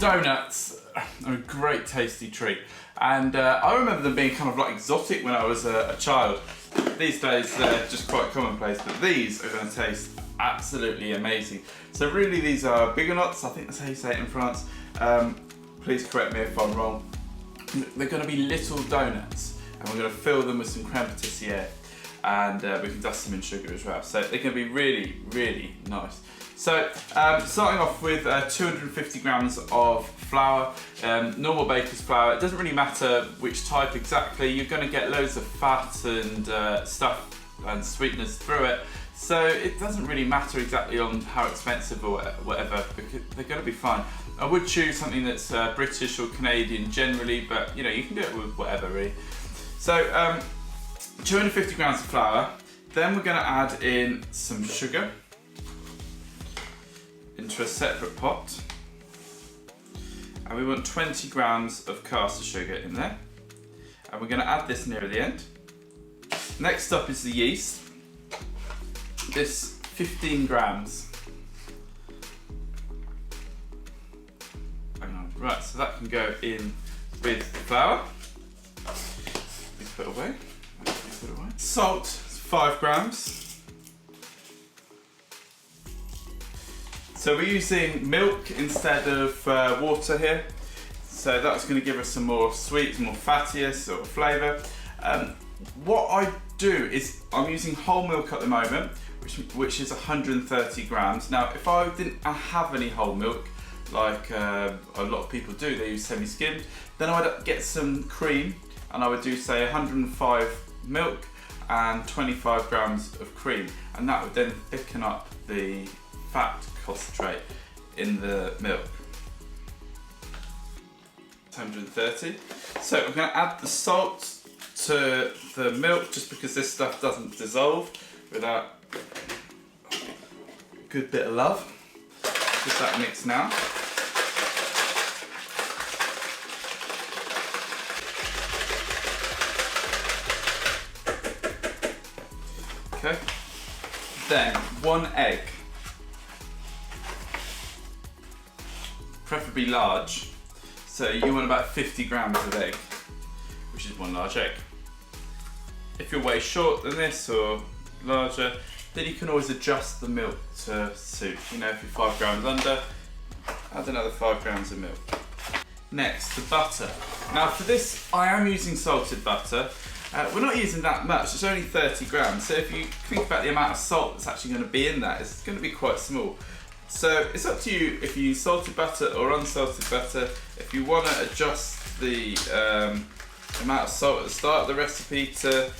Doughnuts are a great tasty treat, and I remember them being kind of like exotic when I was a child. These days they're just quite commonplace, but these are going to taste absolutely amazing. So really these are Beignets, I think that's how you say it in France. Please correct me if I'm wrong. They're going to be little donuts, and we're going to fill them with some Crème Pâtissière, and we can dust them in sugar as well. So they're going to be really, really nice. So starting off with 250 grams of flour, normal baker's flour. It doesn't really matter which type exactly. You're going to get loads of fat and stuff and sweetness through it. So it doesn't really matter exactly on how expensive or whatever, because they're going to be fine. I would choose something that's British or Canadian generally, but you know, you can do it with whatever really. So 250 grams of flour. Then we're going to add in some sugar into a separate pot, and we want 20 grams of caster sugar in there, and we're going to add this near the end. Next up is the yeast. This 15 grams. Hang on. Right, so that can go in with the flour. We put away. Salt, 5 grams. So we're using milk instead of water here. So that's going to give us some more sweet, more fattier sort of flavour. What I do is I'm using whole milk at the moment, which is 130 grams. Now, if I didn't have any whole milk, like a lot of people do, they use semi-skimmed, then I would get some cream, and I would do say 105 milk and 25 grams of cream, and that would then thicken up the fat concentrate in the milk. 130. So we're going to add the salt to the milk, just because this stuff doesn't dissolve without a good bit of love. Give that a mix now. Okay. Then 1 egg. Preferably large. So you want about 50 grams of egg, which is 1 large egg. If you're way short than this or larger, then you can always adjust the milk to suit. You know, if you're 5 grams under, add another 5 grams of milk. Next, the butter. Now for this, I am using salted butter. We're not using that much, it's only 30 grams. So if you think about the amount of salt that's actually going to be in that, it's going to be quite small. So it's up to you if you use salted butter or unsalted butter. If you want to adjust the amount of salt at the start of the recipe to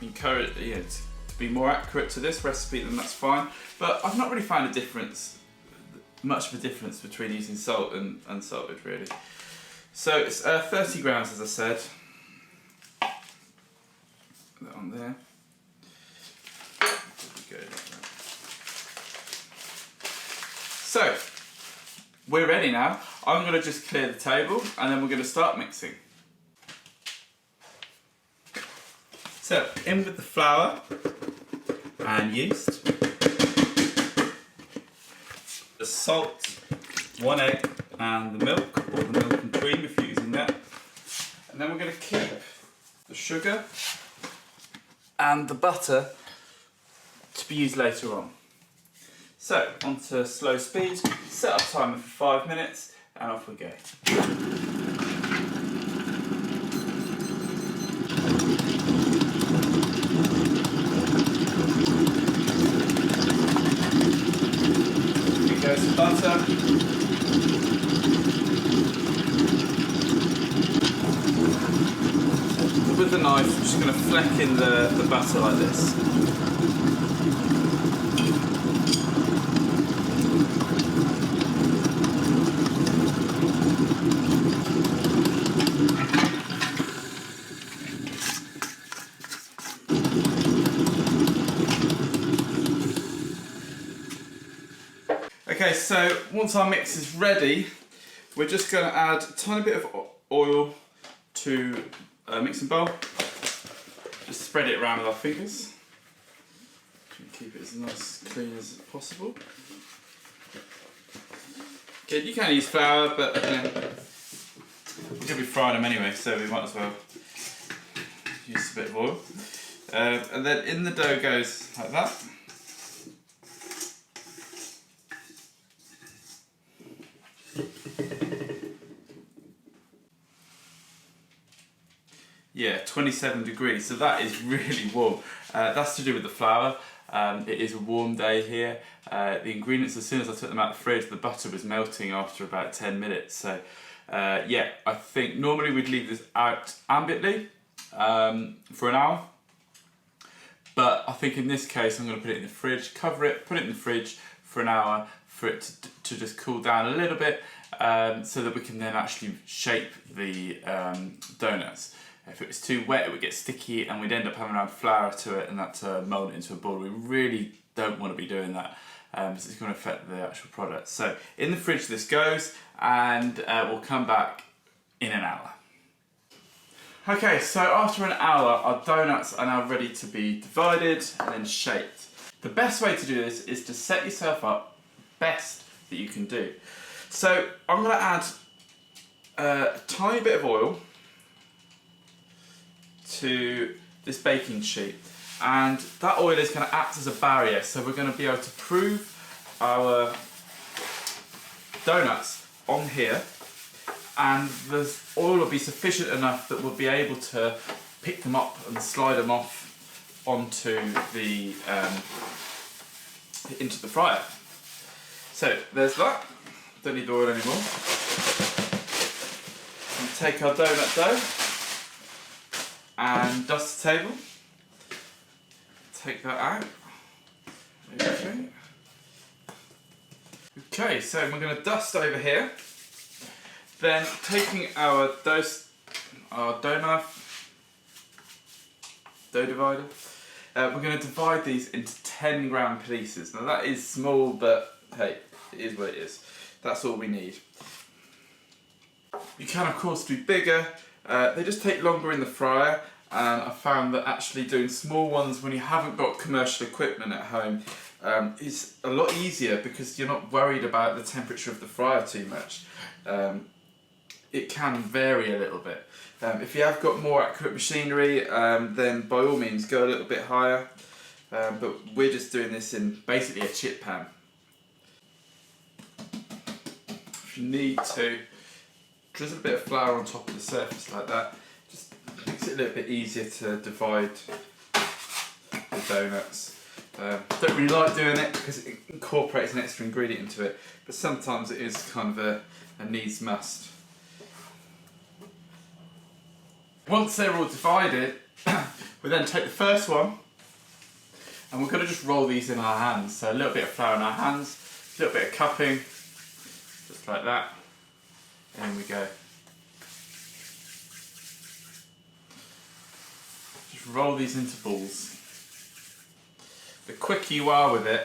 encourage, you know, to be more accurate to this recipe, then that's fine. But I've not really found much of a difference between using salt and unsalted really. So it's 30 grams, as I said. Put that on there. There we go. So, we're ready now. I'm going to just clear the table, and then we're going to start mixing. So, in with the flour and yeast, the salt, 1 egg, and the milk, or the milk and cream if you're using that. And then we're going to keep the sugar and the butter to be used later on. So, onto slow speed, set up timer for 5 minutes, and off we go. Here goes the butter. With the knife, I'm just going to fleck in the butter like this. Okay, so once our mix is ready, we're just going to add a tiny bit of oil to a mixing bowl. Just spread it around with our fingers. Keep it as nice, clean as possible. You can use flour, but you know, we're going to be frying them anyway, so we might as well use a bit of oil. And then in the dough goes like that. Yeah, 27 degrees, so that is really warm. That's to do with the flour. It is a warm day here. The ingredients, as soon as I took them out of the fridge, the butter was melting after about 10 minutes. So yeah, I think normally we'd leave this out ambiently for an hour. But I think in this case I'm going to put it in the fridge, cover it, put it in the fridge for an hour for it to just cool down a little bit so that we can then actually shape the donuts. If it was too wet, it would get sticky and we'd end up having to add flour to it and that's mould it into a ball. We really don't want to be doing that because it's going to affect the actual product. So in the fridge this goes, and we'll come back in an hour. Okay, so after an hour, our donuts are now ready to be divided and then shaped. The best way to do this is to set yourself up best that you can do. So I'm going to add a tiny bit of oil to this baking sheet, and that oil is going to act as a barrier, so we're going to be able to prove our donuts on here, and the oil will be sufficient enough that we'll be able to pick them up and slide them off onto the into the fryer. So there's that. Don't need the oil anymore. And take our donut dough and dust the table. Take that out. Okay, so we're going to dust over here. Then taking our dough divider, we're going to divide these into 10-gram pieces. Now that is small, but hey, it is what it is. That's all we need. You can of course do bigger. They just take longer in the fryer, and I found that actually doing small ones when you haven't got commercial equipment at home is a lot easier because you're not worried about the temperature of the fryer too much. It can vary a little bit. If you have got more accurate machinery, then by all means go a little bit higher, but we're just doing this in basically a chip pan. If you need to, drizzle a bit of flour on top of the surface like that, just makes it a little bit easier to divide the donuts. Don't really like doing it because it incorporates an extra ingredient into it, but sometimes it is kind of a needs must. Once they're all divided, we then take the first one and we're going to just roll these in our hands. So a little bit of flour in our hands, a little bit of cupping, just like that, and in we go. Just roll these into balls. The quicker you are with it,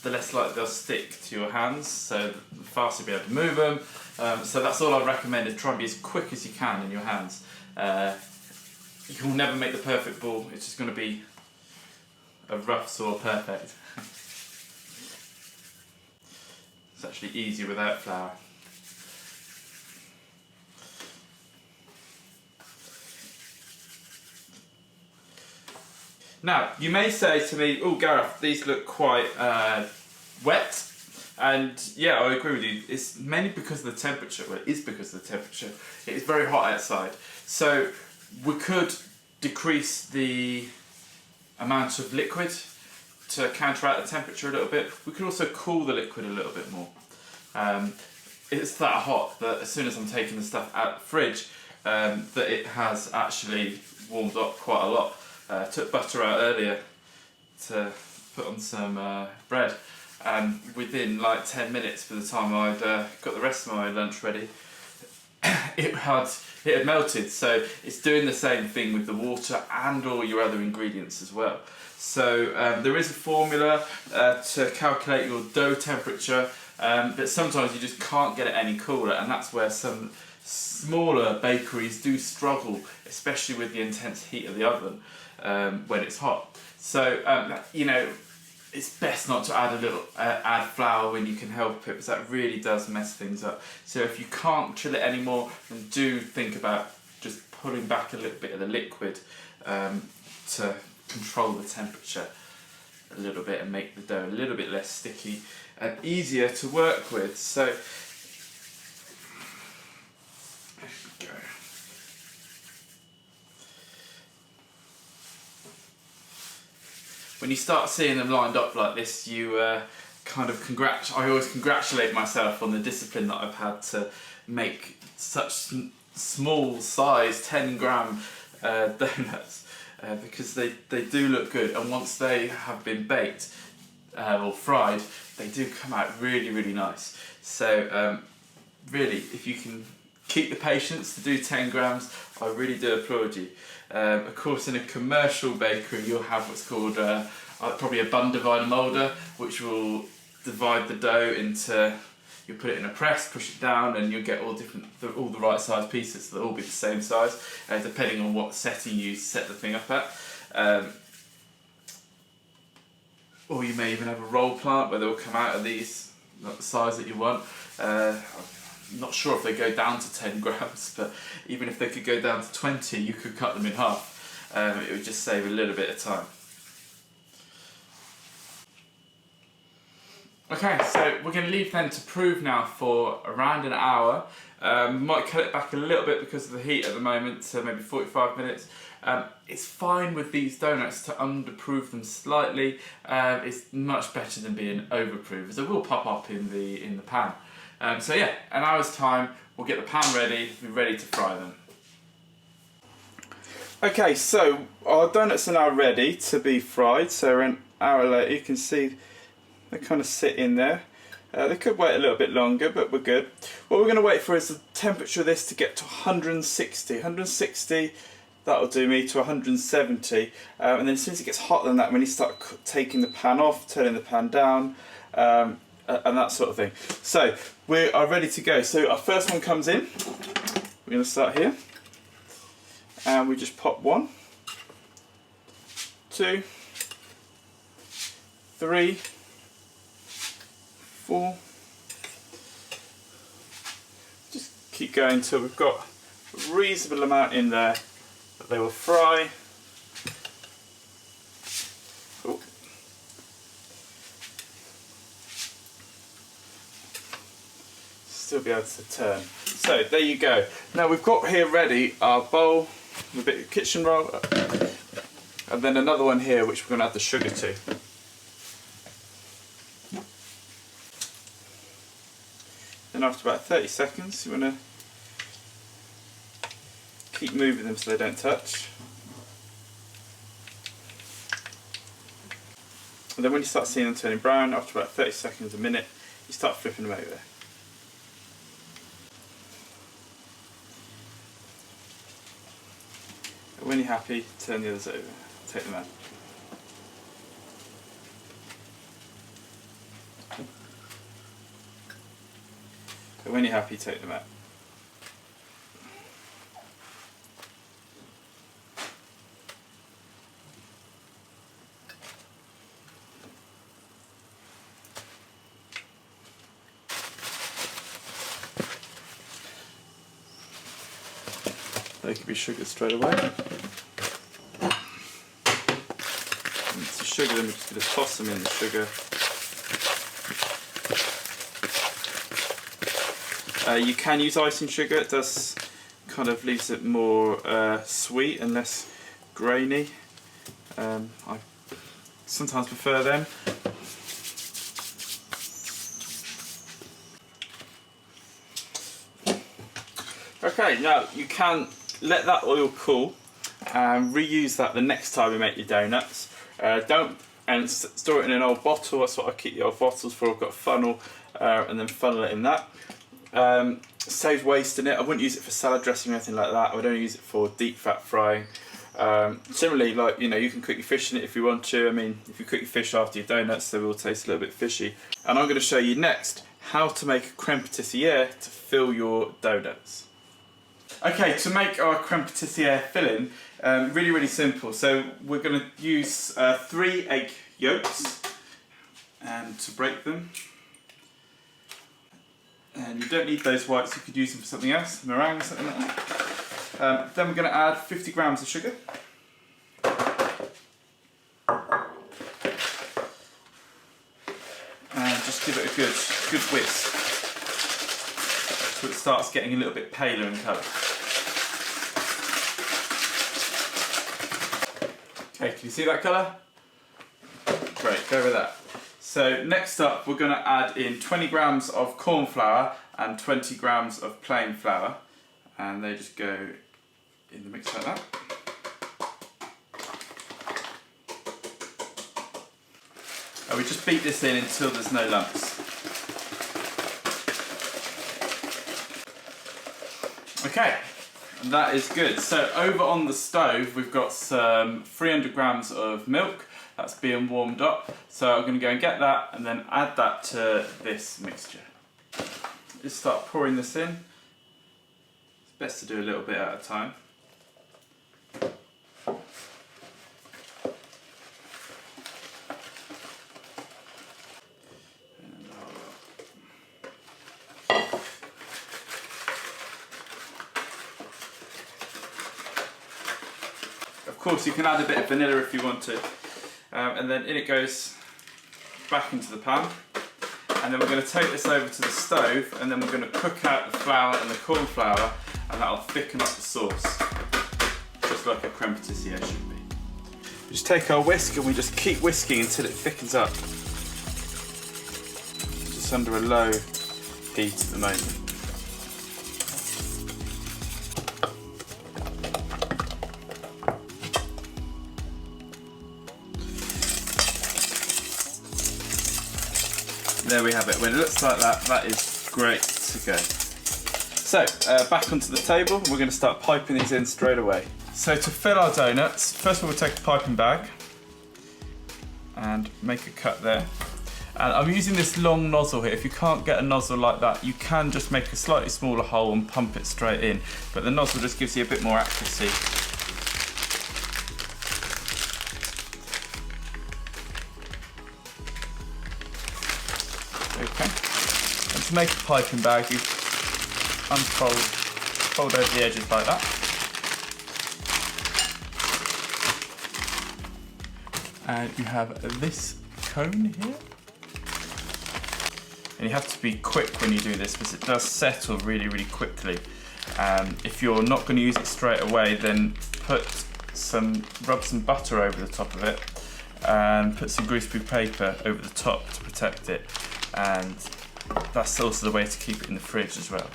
the less likely they'll stick to your hands, so the faster you'll be able to move them. So that's all I'd recommend, is try and be as quick as you can in your hands. You'll never make the perfect ball, it's just going to be a rough sort of perfect. It's actually easier without flour. Now, you may say to me, oh Gareth, these look quite wet. And yeah, I agree with you. It's mainly because of the temperature. Well, it is because of the temperature. It is very hot outside. So we could decrease the amount of liquid to counteract the temperature a little bit. We could also cool the liquid a little bit more. It's that hot that as soon as I'm taking the stuff out of the fridge, that it has actually warmed up quite a lot. Took butter out earlier to put on some bread, and within like 10 minutes, by the time I'd got the rest of my lunch ready, it had melted. So it's doing the same thing with the water and all your other ingredients as well. So there is a formula to calculate your dough temperature, but sometimes you just can't get it any cooler, and that's where some smaller bakeries do struggle, especially with the intense heat of the oven when it's hot. So you know, it's best not to add flour when you can help it, because that really does mess things up. So if you can't chill it anymore, then do think about just pulling back a little bit of the liquid to control the temperature a little bit and make the dough a little bit less sticky and easier to work with. So there we go. When you start seeing them lined up like this, you kind of I always congratulate myself on the discipline that I've had to make such small size 10-gram donuts, because they do look good, and once they have been baked or fried, they do come out really, really nice. So really, if you can keep the patience to do 10 grams, I really do applaud you. Of course, in a commercial bakery, you'll have what's called probably a bun divider moulder, which will divide the dough into, you put it in a press, push it down, and you'll get all the right size pieces. So they'll all be the same size, depending on what setting you set the thing up at. Or you may even have a roll plant where they'll come out of these, not the size that you want. I'm not sure if they go down to 10 grams, but even if they could go down to 20, you could cut them in half. It would just save a little bit of time. Okay, so we're going to leave them to prove now for around an hour. Might cut it back a little bit because of the heat at the moment, so maybe 45 minutes. It's fine with these donuts to underproof them slightly. It's much better than being overproof, as it will pop up in the pan. So yeah, an hour's time, we'll get the pan ready, be ready to fry them. Okay, so our donuts are now ready to be fried. So an hour later, you can see they kind of sit in there. They could wait a little bit longer, but we're good. What we're going to wait for is the temperature of this to get to 160. 160, that'll do me, to 170. And then as soon as it gets hotter than that, when you start taking the pan off, turning the pan down, and that sort of thing. So we are ready to go. So our first one comes in. We're going to start here, and we just pop 1, 2, 3, 4. Just keep going till we've got a reasonable amount in there that they will fry. Ooh. Still be able to turn. So there you go. Now we've got here ready our bowl with a bit of kitchen roll, and then another one here which we're going to add the sugar to. Then after about 30 seconds, you want to keep moving them so they don't touch. And then when you start seeing them turning brown, after about 30 seconds, a minute, you start flipping them over. And when you're happy, turn the others over, take them out. And when you're happy, take them out. They can be sugared straight away. And to sugar them, we're just going to toss them in the sugar. You can use icing sugar, it does kind of leaves it more sweet and less grainy. I sometimes prefer them. Okay, now you can let that oil cool and reuse that the next time you make your donuts. Don't store it in an old bottle. That's what I keep the old bottles for. I've got a funnel and then funnel it in that. Saves wasting it. I wouldn't use it for salad dressing or anything like that. I would only use it for deep fat frying. Similarly, like, you know, you can cook your fish in it if you want to. I mean, if you cook your fish after your donuts, they will taste a little bit fishy. And I'm going to show you next how to make a crème pâtissière to fill your donuts. Okay, to make our crème pâtissière filling, really, really simple. So we're going to use 3 egg yolks. and to break them. And you don't need those whites, you could use them for something else, meringue or something like that. Then we're going to add 50 grams of sugar. And just give it a good whisk so it starts getting a little bit paler in colour. Okay, can you see that colour? Great, go with that. So next up we're going to add in 20 grams of corn flour and 20 grams of plain flour, and they just go in the mix like that. And we just beat this in until there's no lumps. Okay, and that is good. So over on the stove we've got some 300 grams of milk that's being warmed up. So I'm going to go and get that and then add that to this mixture. Just start pouring this in. It's best to do a little bit at a time. Of course you can add a bit of vanilla if you want to, and then in it goes back into the pan, and then we're going to take this over to the stove and then we're going to cook out the flour and the corn flour, and that'll thicken up the sauce just like a crème pâtissière should be. We just take our whisk and we just keep whisking until it thickens up, just under a low heat at the moment. There we have it. When it looks like that, that is great to go. So, back onto the table, we're going to start piping these in straight away. So to fill our donuts, first of all we'll take a piping bag and make a cut there. And I'm using this long nozzle here. If you can't get a nozzle like that, you can just make a slightly smaller hole and pump it straight in. But the nozzle just gives you a bit more accuracy. Okay, and to make a piping bag, you fold over the edges like that. And you have this cone here. And you have to be quick when you do this because it does settle really, really quickly. If you're not going to use it straight away, then rub some butter over the top of it and put some greaseproof paper over the top to protect it. And that's also the way to keep it in the fridge as well.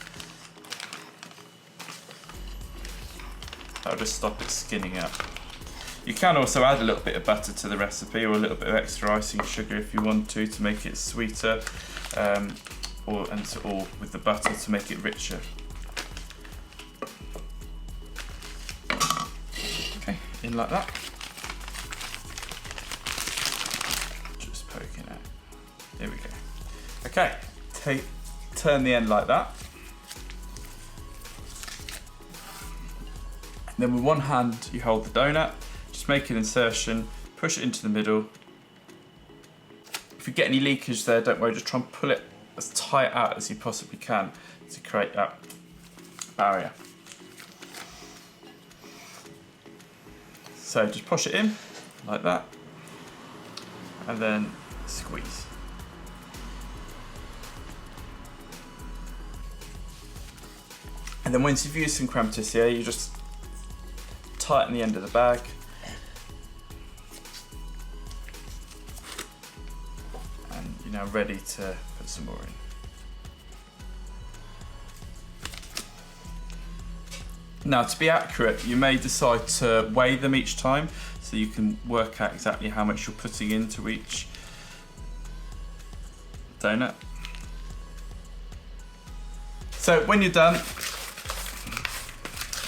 That'll just stop it skinning up. You can also add a little bit of butter to the recipe, or a little bit of extra icing sugar if you want to make it sweeter, or with the butter to make it richer. Okay, in like that. Just poking out. Here we go. Okay, turn the end like that. And then with one hand you hold the donut, just make an insertion, push it into the middle. If you get any leakage there, don't worry, just try and pull it as tight out as you possibly can to create that barrier. So just push it in like that and then squeeze. And then once you've used some crème pâtissière, you just tighten the end of the bag. And you're now ready to put some more in. Now, to be accurate, you may decide to weigh them each time so you can work out exactly how much you're putting into each donut. So when you're done,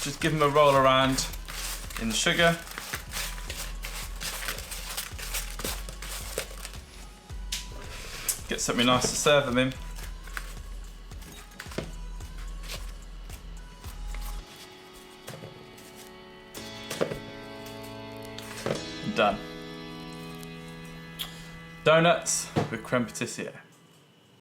just give them a roll around in the sugar. Get something nice to serve them in. Done. Doughnuts with crème pâtissière.